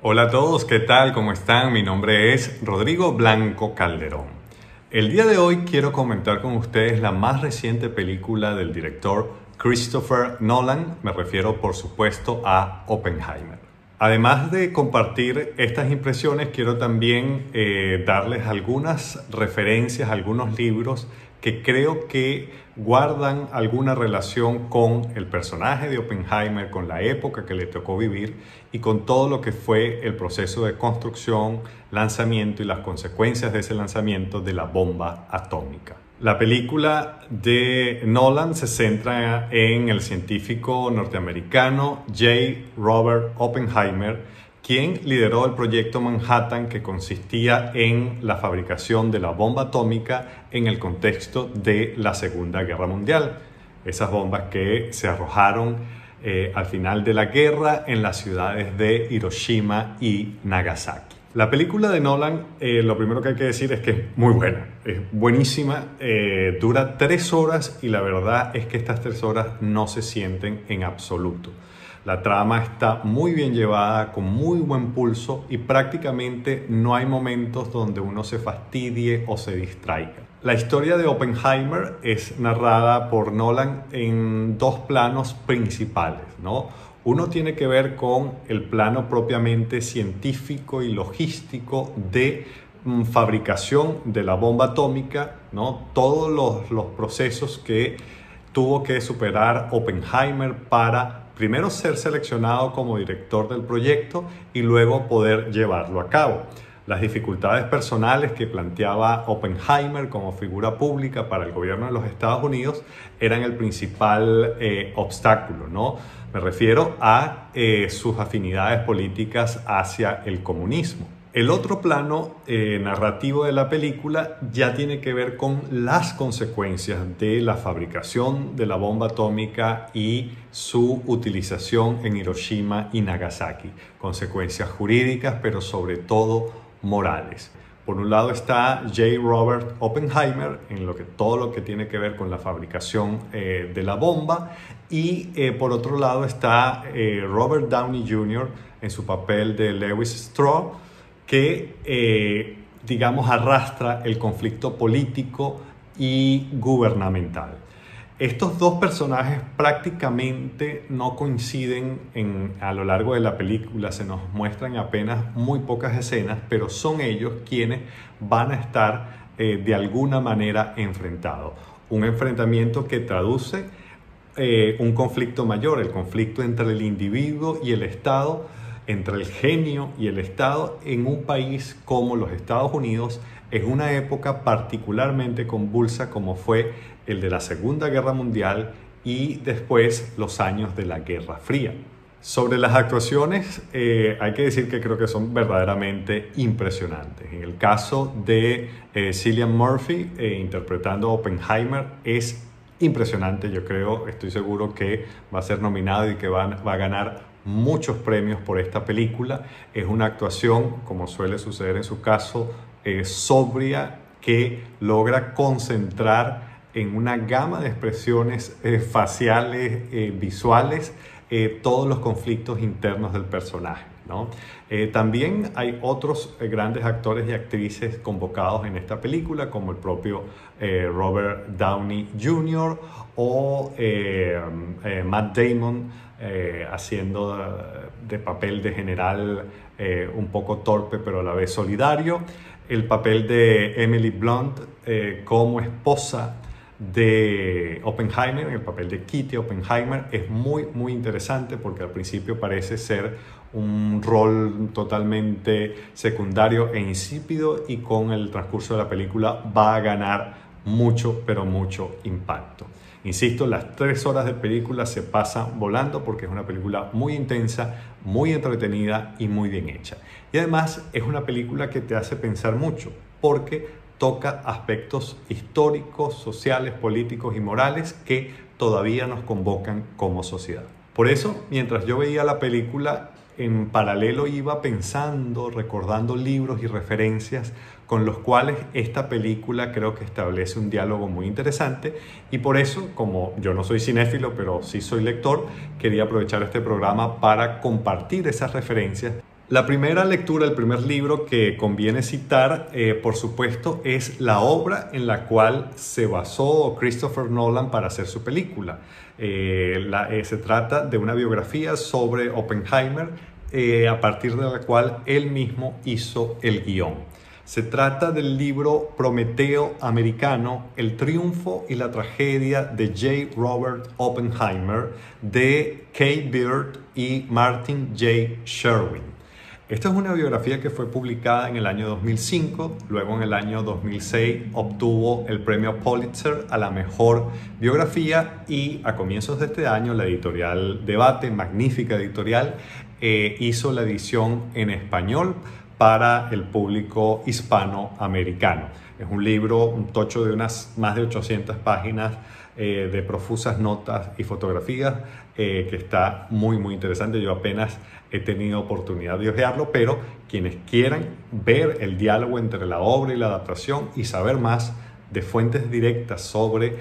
Hola a todos, ¿qué tal? ¿Cómo están? Mi nombre es Rodrigo Blanco Calderón. El día de hoy quiero comentar con ustedes la más reciente película del director Christopher Nolan. Me refiero, por supuesto, a Oppenheimer. Además de compartir estas impresiones, quiero también darles algunas referencias, algunos libros que creo que guardan alguna relación con el personaje de Oppenheimer, con la época que le tocó vivir y con todo lo que fue el proceso de construcción, lanzamiento y las consecuencias de ese lanzamiento de la bomba atómica. La película de Nolan se centra en el científico norteamericano J. Robert Oppenheimer, quien lideró el proyecto Manhattan, que consistía en la fabricación de la bomba atómica en el contexto de la Segunda Guerra Mundial. Esas bombas que se arrojaron al final de la guerra en las ciudades de Hiroshima y Nagasaki. La película de Nolan, lo primero que hay que decir es que es muy buena, es buenísima, dura 3 horas y la verdad es que estas 3 horas no se sienten en absoluto. La trama está muy bien llevada, con muy buen pulso y prácticamente no hay momentos donde uno se fastidie o se distraiga. La historia de Oppenheimer es narrada por Nolan en 2 planos principales, ¿no? Uno tiene que ver con el plano propiamente científico y logístico de fabricación de la bomba atómica, ¿no? Todos los procesos que tuvo que superar Oppenheimer para primero ser seleccionado como director del proyecto y luego poder llevarlo a cabo. Las dificultades personales que planteaba Oppenheimer como figura pública para el gobierno de los Estados Unidos eran el principal obstáculo, ¿no? Me refiero a sus afinidades políticas hacia el comunismo. El otro plano narrativo de la película ya tiene que ver con las consecuencias de la fabricación de la bomba atómica y su utilización en Hiroshima y Nagasaki. Consecuencias jurídicas, pero sobre todo morales. Por un lado está J. Robert Oppenheimer en todo lo que tiene que ver con la fabricación de la bomba y por otro lado está Robert Downey Jr. en su papel de Lewis Strauss, que, digamos, arrastra el conflicto político y gubernamental. Estos 2 personajes prácticamente no coinciden a lo largo de la película, se nos muestran apenas muy pocas escenas, pero son ellos quienes van a estar de alguna manera enfrentados. Un enfrentamiento que traduce un conflicto mayor, el conflicto entre el individuo y el Estado, entre el genio y el Estado en un país como los Estados Unidos en una época particularmente convulsa como fue el de la Segunda Guerra Mundial y después los años de la Guerra Fría. Sobre las actuaciones, hay que decir que creo que son verdaderamente impresionantes. En el caso de Cillian Murphy interpretando a Oppenheimer es impresionante. Yo creo, estoy seguro que va a ser nominado y que va a ganar muchos premios por esta película. Es una actuación, como suele suceder en su caso, sobria, que logra concentrar en una gama de expresiones faciales, visuales, todos los conflictos internos del personaje, ¿no? También hay otros grandes actores y actrices convocados en esta película, como el propio Robert Downey Jr. o Matt Damon, haciendo de papel de general un poco torpe pero a la vez solidario. El papel de Emily Blunt como esposa de Oppenheimer, el papel de Kitty Oppenheimer, es muy interesante porque al principio parece ser un rol totalmente secundario e insípido y con el transcurso de la película va a ganar mucho, pero mucho impacto. Insisto, las 3 horas de película se pasan volando porque es una película muy intensa, muy entretenida y muy bien hecha. Y además es una película que te hace pensar mucho porque toca aspectos históricos, sociales, políticos y morales que todavía nos convocan como sociedad. Por eso, mientras yo veía la película, en paralelo iba pensando, recordando libros y referencias con los cuales esta película creo que establece un diálogo muy interesante y por eso, como yo no soy cinéfilo pero sí soy lector, quería aprovechar este programa para compartir esas referencias La primera lectura, el primer libro que conviene citar, por supuesto, es la obra en la cual se basó Christopher Nolan para hacer su película. Se trata de una biografía sobre Oppenheimer, a partir de la cual él mismo hizo el guión. Se trata del libro Prometeo americano, el triunfo y la tragedia de J. Robert Oppenheimer, de Kay Beard y Martin J. Sherwin. Esta es una biografía que fue publicada en el año 2005, luego en el año 2006 obtuvo el premio Pulitzer a la mejor biografía y a comienzos de este año la editorial Debate, magnífica editorial, hizo la edición en español para el público hispanoamericano. Es un libro, un tocho de unas más de 800 páginas de profusas notas y fotografías que está muy interesante. Yo apenas he tenido oportunidad de hojearlo, pero quienes quieran ver el diálogo entre la obra y la adaptación y saber más de fuentes directas sobre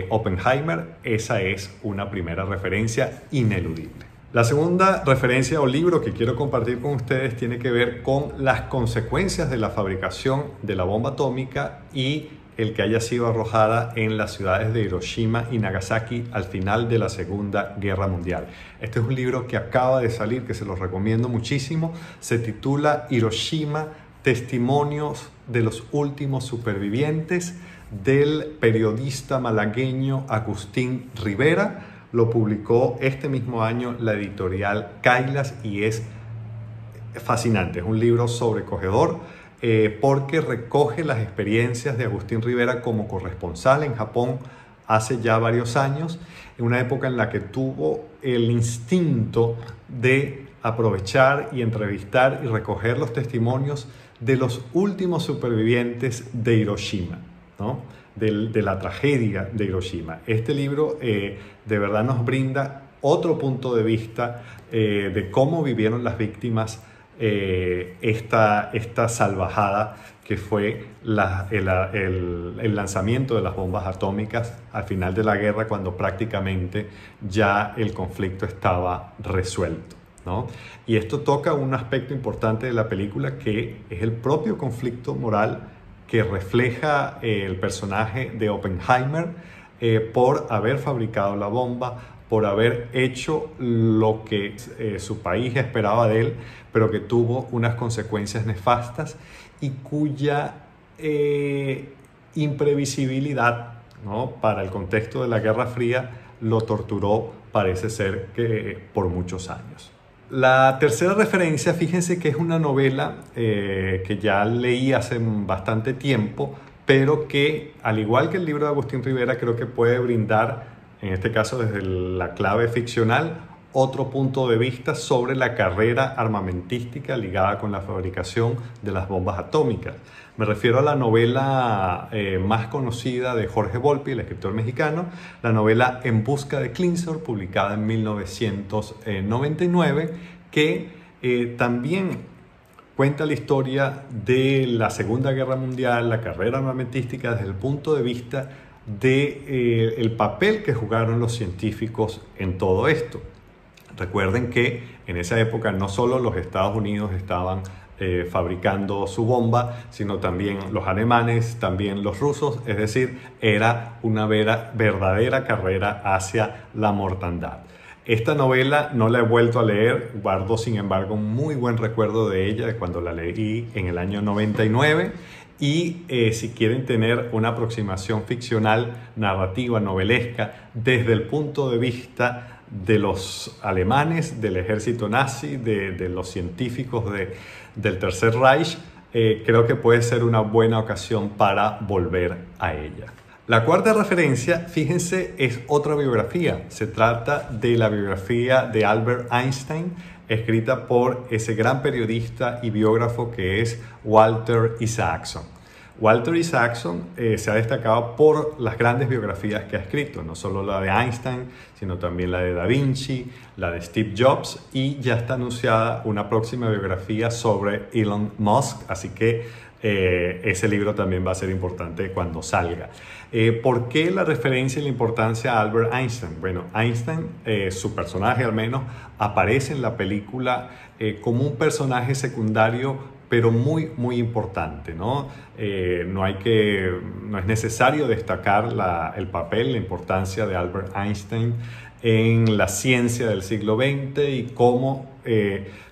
Oppenheimer, esa es una primera referencia ineludible. La segunda referencia o libro que quiero compartir con ustedes tiene que ver con las consecuencias de la fabricación de la bomba atómica y el que haya sido arrojada en las ciudades de Hiroshima y Nagasaki al final de la Segunda Guerra Mundial. Este es un libro que acaba de salir, que se los recomiendo muchísimo. Se titula Hiroshima, Testimonios de los últimos supervivientes, del periodista malagueño Agustín Rivera. Lo publicó este mismo año la editorial Kailas y es fascinante. Es un libro sobrecogedor porque recoge las experiencias de Agustín Rivera como corresponsal en Japón hace ya varios años, en una época en la que tuvo el instinto de aprovechar y entrevistar y recoger los testimonios de los últimos supervivientes de Hiroshima, ¿no? de la tragedia de Hiroshima. Este libro de verdad nos brinda otro punto de vista de cómo vivieron las víctimas esta salvajada que fue el lanzamiento de las bombas atómicas al final de la guerra, cuando prácticamente ya el conflicto estaba resuelto, ¿no? Y esto toca un aspecto importante de la película, que es el propio conflicto moral que refleja el personaje de Oppenheimer por haber fabricado la bomba, por haber hecho lo que su país esperaba de él, pero que tuvo unas consecuencias nefastas y cuya imprevisibilidad, ¿no?, para el contexto de la Guerra Fría lo torturó, parece ser que por muchos años. La tercera referencia, fíjense que es una novela que ya leí hace bastante tiempo, pero que, al igual que el libro de Agustín Rivera, creo que puede brindar, en este caso desde la clave ficcional, otro punto de vista sobre la carrera armamentística ligada con la fabricación de las bombas atómicas. Me refiero a la novela más conocida de Jorge Volpi, el escritor mexicano, la novela En busca de Klingsor, publicada en 1999, que también cuenta la historia de la Segunda Guerra Mundial, la carrera armamentística, desde el punto de vista del papel que jugaron los científicos en todo esto. Recuerden que en esa época no solo los Estados Unidos estaban fabricando su bomba, sino también los alemanes, también los rusos, es decir, era una verdadera carrera hacia la mortandad. Esta novela no la he vuelto a leer, guardo sin embargo un muy buen recuerdo de ella, de cuando la leí en el año 99, y si quieren tener una aproximación ficcional, narrativa, novelesca, desde el punto de vista de los alemanes, del ejército nazi, de los científicos del Tercer Reich, creo que puede ser una buena ocasión para volver a ella. La cuarta referencia, fíjense, es otra biografía. Se trata de la biografía de Albert Einstein, escrita por ese gran periodista y biógrafo que es Walter Isaacson. Walter Isaacson se ha destacado por las grandes biografías que ha escrito, no solo la de Einstein, sino también la de Da Vinci, la de Steve Jobs, y ya está anunciada una próxima biografía sobre Elon Musk, así que ese libro también va a ser importante cuando salga. ¿Por qué la referencia y la importancia a Albert Einstein? Bueno, Einstein, su personaje al menos, aparece en la película como un personaje secundario, pero muy, muy importante, ¿no? No es necesario destacar el papel, la importancia de Albert Einstein en la ciencia del siglo XX y cómo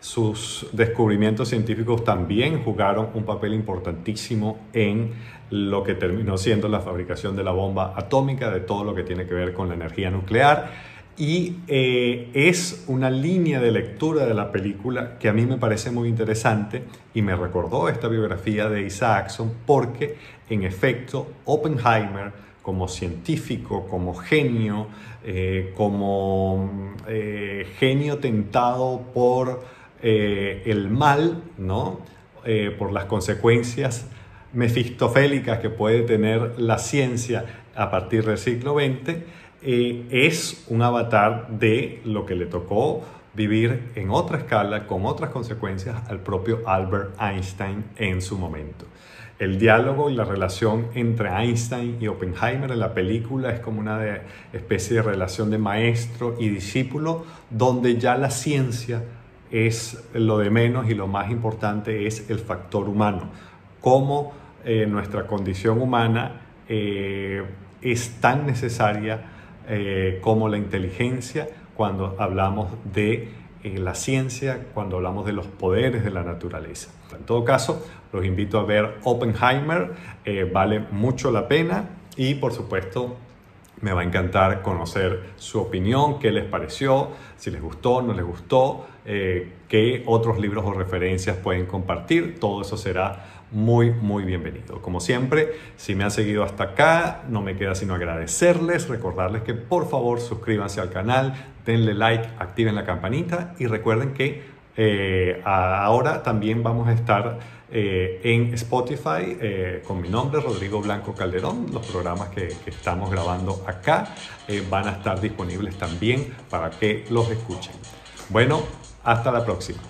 sus descubrimientos científicos también jugaron un papel importantísimo en lo que terminó siendo la fabricación de la bomba atómica, de todo lo que tiene que ver con la energía nuclear. Y es una línea de lectura de la película que a mí me parece muy interesante y me recordó esta biografía de Isaacson porque, en efecto, Oppenheimer, como científico, como genio, genio tentado por el mal, ¿no? Por las consecuencias mefistofélicas que puede tener la ciencia a partir del siglo XX, es un avatar de lo que le tocó vivir en otra escala, con otras consecuencias, al propio Albert Einstein en su momento. El diálogo y la relación entre Einstein y Oppenheimer en la película es como una especie de relación de maestro y discípulo, donde ya la ciencia es lo de menos y lo más importante es el factor humano. Cómo nuestra condición humana es tan necesaria como la inteligencia cuando hablamos de la ciencia, cuando hablamos de los poderes de la naturaleza. En todo caso, los invito a ver Oppenheimer, vale mucho la pena y por supuesto me va a encantar conocer su opinión, qué les pareció, si les gustó, no les gustó, qué otros libros o referencias pueden compartir. Todo eso será muy, muy bienvenido. Como siempre, si me han seguido hasta acá, no me queda sino agradecerles, recordarles que por favor suscríbanse al canal, denle like, activen la campanita y recuerden que ahora también vamos a estar en Spotify con mi nombre, Rodrigo Blanco Calderón. Los programas que estamos grabando acá van a estar disponibles también para que los escuchen. Bueno, hasta la próxima.